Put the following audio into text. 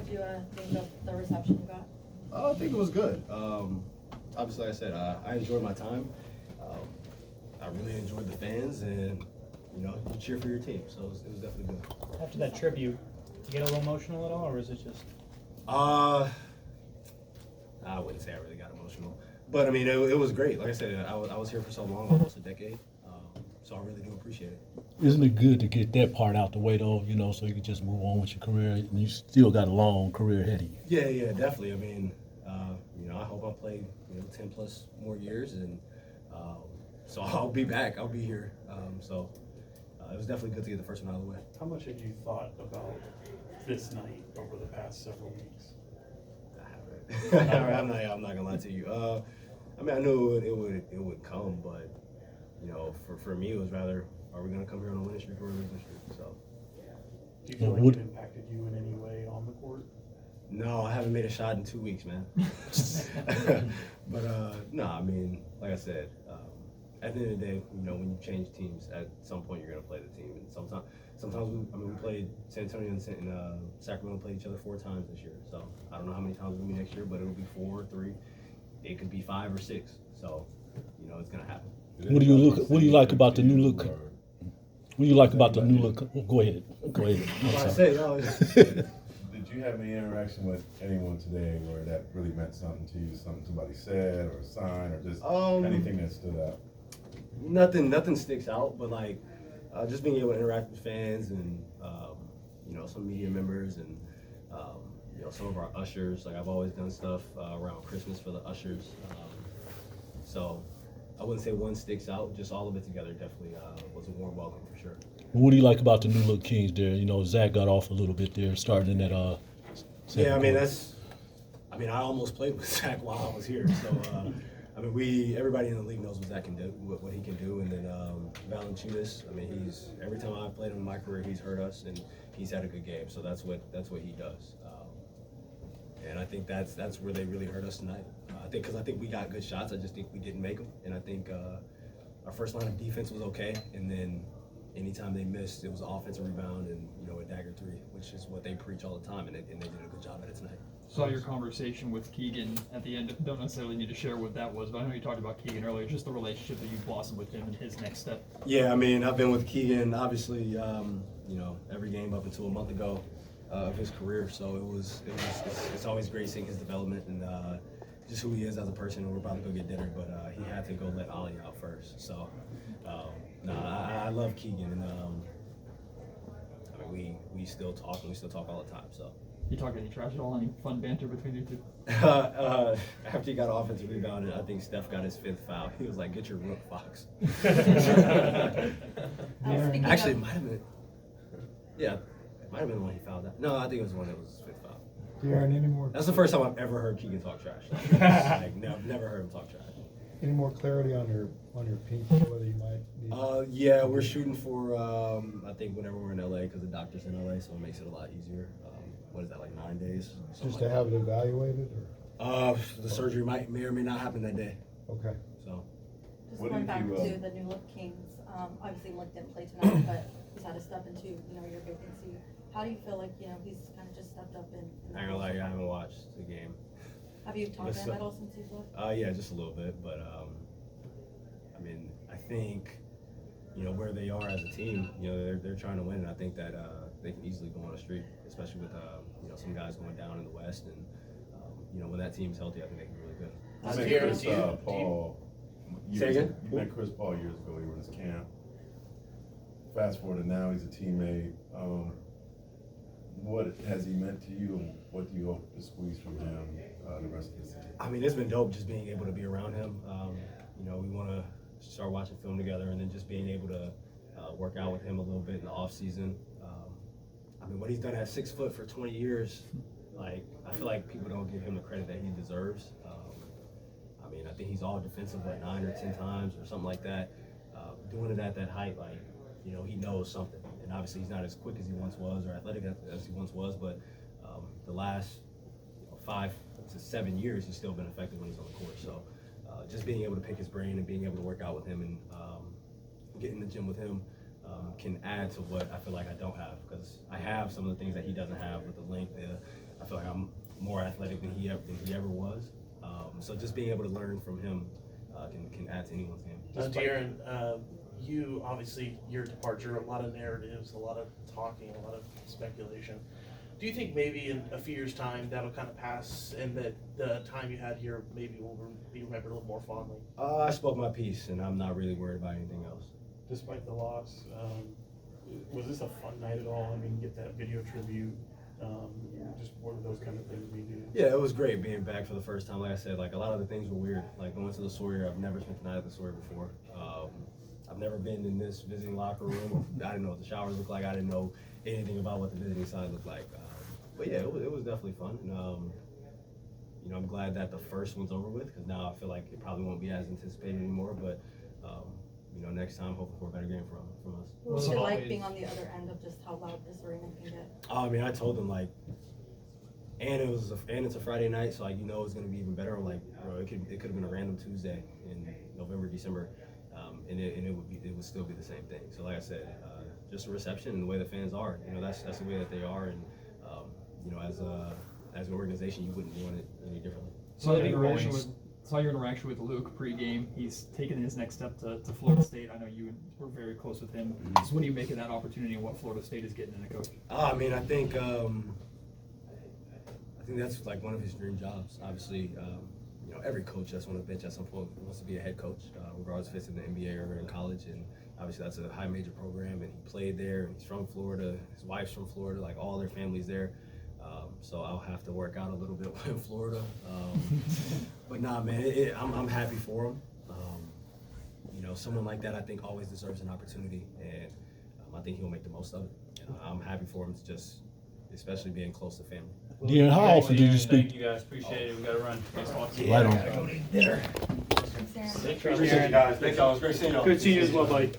did you think of the reception you got? I think it was good. Obviously, like I said, I enjoyed my time. I really enjoyed the fans, and you cheer for your team, so it was definitely good. After that tribute, did you get a little emotional at all, or is it just? I wouldn't say I really got emotional, but I mean, it was great. Like I said, I was here for so long, almost a decade, so I really do appreciate it. Isn't it good to get that part out the way, though, so you can just move on with your career, and you still got a long career ahead of you? Yeah, definitely. I mean, I hope I play 10 plus more years, and so I'll be back. I'll be here. So it was definitely good to get the first one out of the way. How much have you thought about this night over the past several weeks? I haven't. I'm not gonna lie to you. I mean, I knew it would come, but for me, it was rather, are we gonna come here on a winning streak or a losing streak? So. Do you feel like it impacted you in any way on the court? No, I haven't made a shot in 2 weeks, man. But no, I mean, like I said, at the end of the day, when you change teams, at some point you're gonna play the team, and sometimes we played San Antonio and Sacramento played each other 4 times this year. So I don't know how many times it'll be next year, but it'll be 4, 3. It could be 5 or 6. So it's gonna happen. What do you like about the new look? What do you like about the new look? Go ahead. I say, Did you have any interaction with anyone today where that really meant something to you? Something somebody said or a sign or just anything that stood out? Nothing sticks out, but like just being able to interact with fans and some media members and some of our ushers. Like I've always done stuff around Christmas for the ushers, so I wouldn't say one sticks out. Just all of it together definitely was a warm welcome for sure. What do you like about the new look Kings there? Zach got off a little bit there, starting in that. Yeah, I mean, I almost played with Zach while I was here, so. I mean, everybody in the league knows what Zach can do, what he can do, and then Valanciunas. I mean, every time I've played him in my career, he's hurt us, and he's had a good game. So that's what he does, and I think that's where they really hurt us tonight. Because I think we got good shots. I just think we didn't make them, and I think our first line of defense was okay, and then anytime they missed, it was an offensive rebound and a dagger 3, which is what they preach all the time, and they did a good job at it tonight. Saw your conversation with Keegan at the end. Don't necessarily need to share what that was, but I know you talked about Keegan earlier, just the relationship that you blossomed with him and his next step. Yeah, I mean, I've been with Keegan, obviously, every game up until a month ago of his career. So it's always great seeing his development and just who he is as a person. And we're about to go get dinner, but he had to go let Ollie out first. So, I love Keegan, and I mean, we still talk, and we still talk all the time. So. You talk any trash at all? Any fun banter between you two? After he got offensive rebound, I think Steph got his 5th foul. He was like, "Get your rook, Fox." Actually, it might have been. Yeah, it might have been the one he fouled out. No, I think it was the one that was his 5th foul. Darren, any more? That's the first time I've ever heard Keegan talk trash. I've never heard him talk trash. Any more clarity on your pinky, whether you might need? Yeah, we're shooting for I think whenever we're in LA, because the doctor's in LA, so it makes it a lot easier. What is that, like 9 days? Just to have it evaluated, or? The surgery may or may not happen that day. Okay. So. Just going back to the new look Kings. Obviously, Malik didn't play tonight, but he's had to step into your vacancy. How do you feel like he's kind of just stepped up in I ain't gonna lie, I haven't watched the game. Have you talked to him at all since he's left? Yeah, just a little bit, but I mean, I think where they are as a team, they're trying to win, and I think that they can easily go on a streak, especially with some guys going down in the West, and when that team's healthy, I think they can be really good. You met Chris Paul. Say again? You met Chris Paul years ago. You were in his camp. Fast forward to now, he's a teammate. What has he meant to you, and what do you hope to squeeze from him the rest of the season? I mean, it's been dope just being able to be around him. We want to start watching film together, and then just being able to work out with him a little bit in the off season. I mean, what he's done at 6 foot for 20 years, like, I feel like people don't give him the credit that he deserves. I mean, I think he's all defensive like 9 or 10 times or something like that. Doing it at that height, like, he knows something. And obviously he's not as quick as he once was or athletic as he once was, but the last 5 to 7 years, he's still been effective when he's on the court. So just being able to pick his brain and being able to work out with him and get in the gym with him, can add to what I feel like I don't have, because I have some of the things that he doesn't have with the length. I feel like I'm more athletic than he ever was. So just being able to learn from him can add to anyone's game. Darren, you obviously, your departure, a lot of narratives, a lot of talking, a lot of speculation. Do you think maybe in a few years' time that'll kind of pass, and that the time you had here maybe will be remembered a little more fondly? I spoke my piece, and I'm not really worried about anything else. Despite the loss, was this a fun night at all? I mean, get that video tribute, just one of those kind of things we do. Yeah, it was great being back for the first time. Like I said, like a lot of the things were weird. Like going to the Sawyer, I've never spent the night at the Sawyer before. I've never been in this visiting locker room. I didn't know what the showers looked like. I didn't know anything about what the visiting side looked like. But yeah, it was definitely fun. And, you know, I'm glad that the first one's over with, because now I feel like it probably won't be as anticipated anymore. But you know, next time, hopefully for a better game from us. What was it Well, like always- being on the other end of just how loud this arena can get? I mean, I told them like, and it's a Friday night, so like, you know, it's gonna be even better. I'm like, bro, it could have been a random Tuesday in November, December, and it would still be the same thing. So like I said, just the reception and the way the fans are, you know, that's the way that they are, and you know, as an organization, you wouldn't want it any differently. Saw your interaction with Luke pregame. He's taken his next step to Florida State. I know you were very close with him. So what do you make of that opportunity and what Florida State is getting in a coach? I mean, I think that's like one of his dream jobs. Obviously, you know, every coach that's on the bench at some point wants to be a head coach, regardless if it's in the NBA or in college. And obviously, that's a high major program, and he played there. And he's from Florida. His wife's from Florida. Like all their family's there. So I'll have to work out a little bit in Florida. But nah, man, I'm happy for him. You know, someone like that I think always deserves an opportunity, and I think he'll make the most of it. I'm happy for him, especially being close to family. Darren, how often did you speak? Thank you guys, appreciate it, we gotta run. Thanks, Fox. Right on. Thanks, Aaron. Appreciate you guys. Thanks, y'all. It was great seeing y'all. Good seeing you as well, buddy.